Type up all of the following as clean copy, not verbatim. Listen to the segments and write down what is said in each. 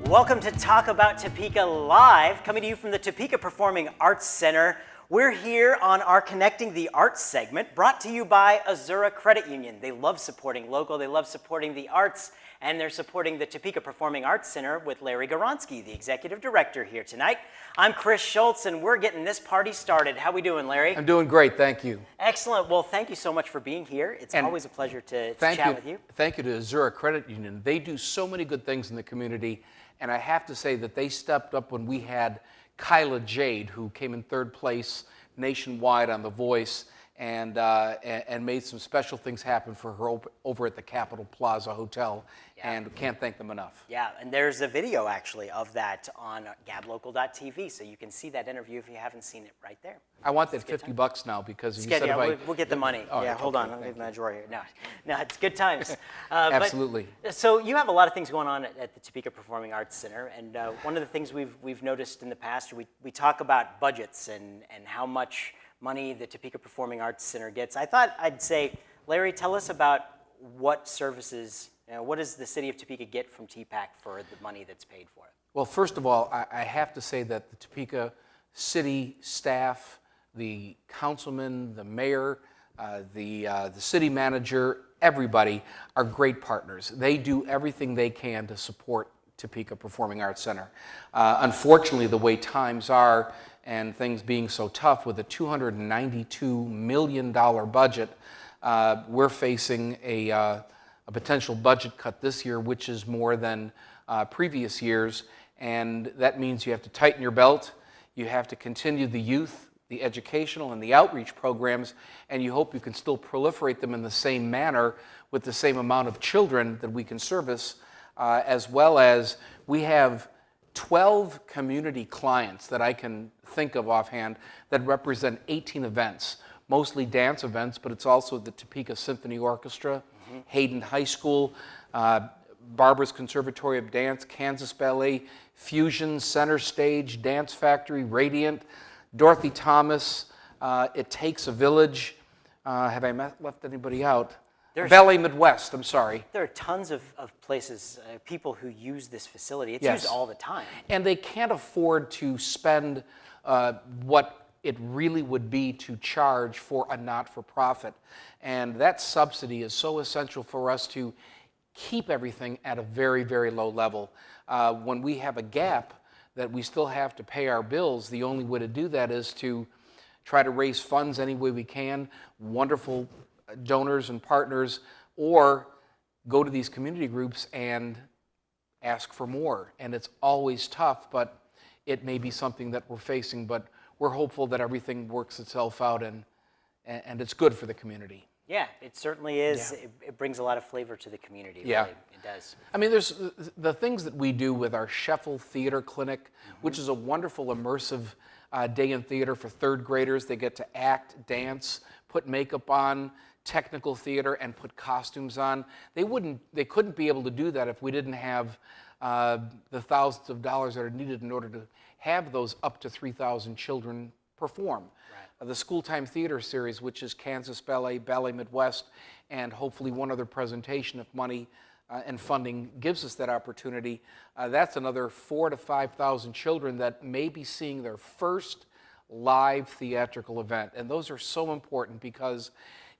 Welcome to Talk About Topeka Live, coming to you from the Topeka Performing Arts Center. We're here on our Connecting the Arts segment, brought to you by Azura Credit Union. They love supporting local, they love supporting the arts, and they're supporting the Topeka Performing Arts Center with Larry Gawronski, the executive director, here tonight. I'm Chris Schultz, and we're getting this party started. How we doing, Larry? I'm doing great, thank you. Excellent. Well, thank you so much for being here. It's always a pleasure to chat with you. Thank you to Azura Credit Union. They do so many good things in the community, and I have to say that they stepped up when we had Kyla Jade, who came in third place nationwide on The Voice, and made some special things happen for her over at the Capitol Plaza Hotel, and can't thank them enough. Yeah, and there's a video actually of that on gablocal.tv, so you can see that interview if you haven't seen it right there. I want that $50 now because you said if I... We'll get the money. Hold on, I'll leave my drawer here. No, it's good times. Absolutely. So you have a lot of things going on at the Topeka Performing Arts Center, and one of the things we've noticed in the past, we talk about budgets and how much money the Topeka Performing Arts Center gets. I thought I'd say, Larry, tell us about what services, what does the city of Topeka get from TPAC for the money that's paid for it? Well, first of all, I have to say that the Topeka city staff, the councilman, the mayor, the city manager, everybody are great partners. They do everything they can to support Topeka Performing Arts Center. Unfortunately, the way times are and things being so tough, with a $292 million budget, we're facing a potential budget cut this year, which is more than previous years, and that means you have to tighten your belt, you have to continue the youth, the educational and the outreach programs, and you hope you can still proliferate them in the same manner with the same amount of children that we can service, as well as we have 12 community clients that I can think of offhand that represent 18 events, mostly dance events, but it's also the Topeka Symphony Orchestra, Hayden High School, Barbara's Conservatory of Dance, Kansas Ballet, Fusion, Center Stage, Dance Factory, Radiant, Dorothy Thomas, It Takes a Village. Have I left anybody out? Ballet Midwest, I'm sorry. There are tons of places, people who use this facility. It's used all the time. And they can't afford to spend what it really would be to charge for a not-for-profit. And that subsidy is so essential for us to keep everything at a very, very low level. When we have a gap that we still have to pay our bills, the only way to do that is to try to raise funds any way we can, wonderful donors and partners, or go to these community groups and ask for more. And it's always tough, but it may be something that we're facing, but we're hopeful that everything works itself out and it's good for the community. Yeah, it certainly is. Yeah. It brings a lot of flavor to the community. Yeah. Really. It does. I mean, there's the things that we do with our Sheffel Theater Clinic, which is a wonderful immersive day in theater for third graders. They get to act, dance, put makeup on, technical theater, and put costumes on. They couldn't be able to do that if we didn't have the thousands of dollars that are needed in order to have those up to 3,000 children perform. Right. The School Time Theater Series, which is Kansas Ballet, Ballet Midwest, and hopefully one other presentation if money and funding gives us that opportunity. That's another 4,000 to 5,000 children that may be seeing their first live theatrical event. And those are so important because,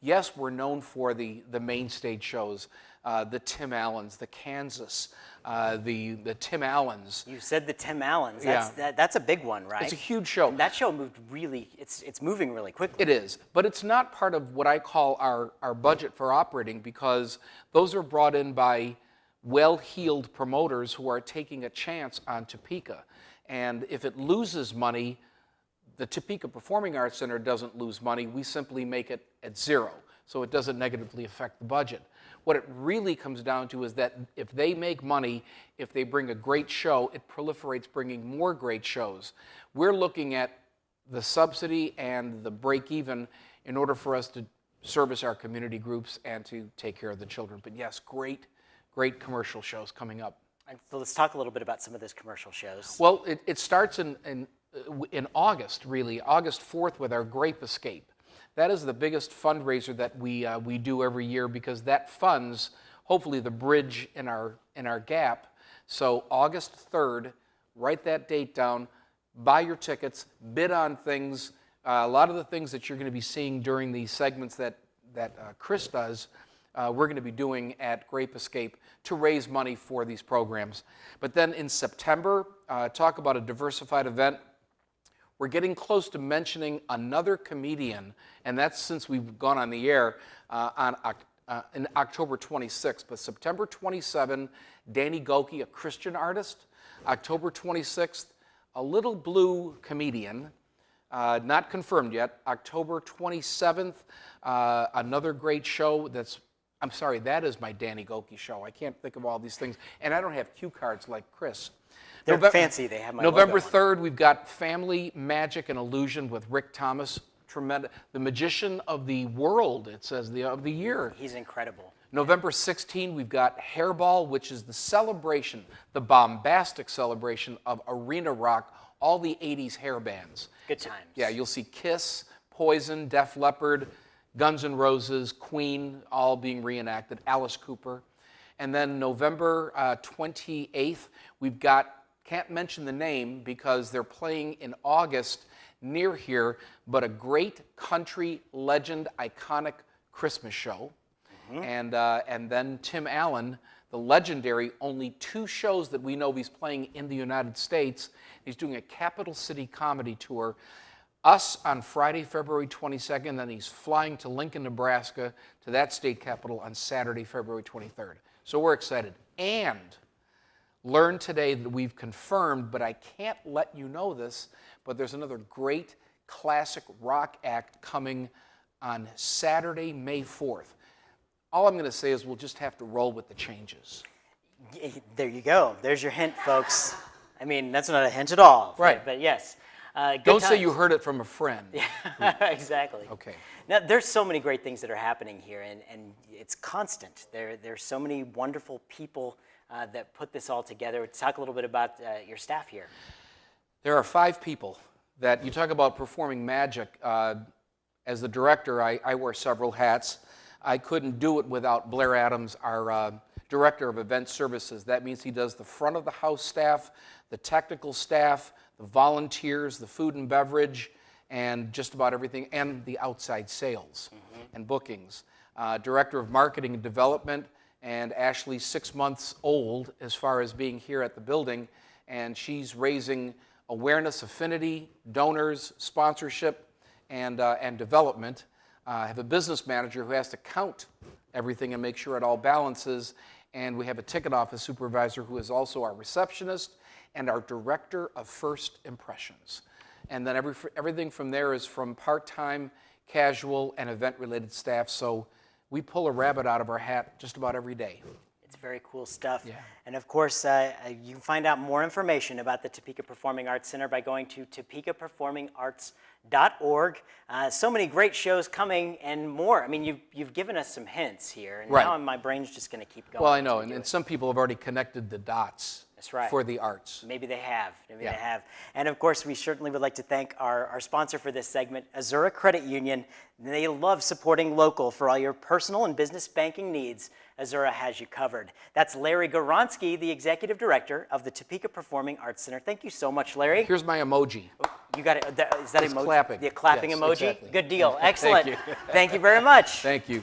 yes, we're known for the main stage shows, the Tim Allens, the Kansas, the Tim Allens. You said the Tim Allens. That's a big one, right? It's a huge show. And that show moved really, it's moving really quickly. It is, but it's not part of what I call our budget for operating, because those are brought in by well-heeled promoters who are taking a chance on Topeka. And if it loses money, the Topeka Performing Arts Center doesn't lose money. We simply make it at zero, so it doesn't negatively affect the budget. What it really comes down to is that if they make money, if they bring a great show, it proliferates bringing more great shows. We're looking at the subsidy and the break-even in order for us to service our community groups and to take care of the children. But yes, great commercial shows coming up. And so let's talk a little bit about some of those commercial shows. Well, it starts in August, really, August 4th with our Grape Escape. That is the biggest fundraiser that we do every year, because that funds, hopefully, the bridge in our gap So August 3rd, write that date down, buy your tickets, bid on things. A lot of the things that you're going to be seeing during the segments that Chris does, we're going to be doing at Grape Escape to raise money for these programs. But then in September, talk about a diversified event. We're getting close to mentioning another comedian, and that's since we've gone on the air in October 26th. But September 27, Danny Goki, a Christian artist. October 26th, a little blue comedian, not confirmed yet. October 27th, another great show I'm sorry, that is my Danny Goki show. I can't think of all these things, and I don't have cue cards like Chris. They're fancy. They have my November logo 3rd, we've got Family, Magic, and Illusion with Rick Thomas. Tremendous. The Magician of the World, it says, of the year. He's incredible. November 16, we've got Hairball, which is the celebration, the bombastic celebration of arena rock, all the 80s hair bands. Good times. Yeah, you'll see Kiss, Poison, Def Leppard, Guns N' Roses, Queen, all being reenacted, Alice Cooper. And then November 28th, we've got, can't mention the name because they're playing in August near here, but a great country legend, iconic Christmas show. And then Tim Allen, the legendary, only 2 shows that we know he's playing in the United States. He's doing a Capital City comedy tour. Us on Friday, February 22nd, then he's flying to Lincoln, Nebraska, to that state capital on Saturday, February 23rd. So we're excited. And learned today that we've confirmed, but I can't let you know this, but there's another great classic rock act coming on Saturday, May 4th. All I'm going to say is we'll just have to roll with the changes. There you go. There's your hint, folks. I mean, that's not a hint at all. Right. But yes. Don't say you heard it from a friend. Yeah, exactly. Okay. Now, there's so many great things that are happening here, and it's constant. There's so many wonderful people that put this all together. Talk a little bit about your staff here. There are 5 people that you talk about performing magic. As the director, I wear several hats. I couldn't do it without Blair Adams, our director of event services. That means he does the front of the house staff, the technical staff, the volunteers, the food and beverage, and just about everything, and the outside sales and bookings. Director of marketing and development, and Ashley's 6 months old as far as being here at the building, and she's raising awareness, affinity, donors, sponsorship, and development. I have a business manager who has to count everything and make sure it all balances, and we have a ticket office supervisor who is also our receptionist and our director of first impressions. And then everything from there is from part-time, casual, and event-related staff, so we pull a rabbit out of our hat just about every day. It's very cool stuff. Yeah. And of course, you can find out more information about the Topeka Performing Arts Center by going to topekaperformingarts.org. So many great shows coming and more. I mean, you've given us some hints here, and Right. now my brain's just going to keep going. Well, I know, and some people have already connected the dots. That's right. For the arts. Maybe they have. Maybe Yeah. they have. And of course, we certainly would like to thank our sponsor for this segment, Azura Credit Union. They love supporting local for all your personal and business banking needs. Azura has you covered. That's Larry Gawronski, the Executive Director of the Topeka Performing Arts Center. Thank you so much, Larry. Here's my emoji. You got it. Is that It's emoji? clapping. The clapping Yes, emoji? exactly. Good deal. Excellent. you. Thank you very much. Thank you.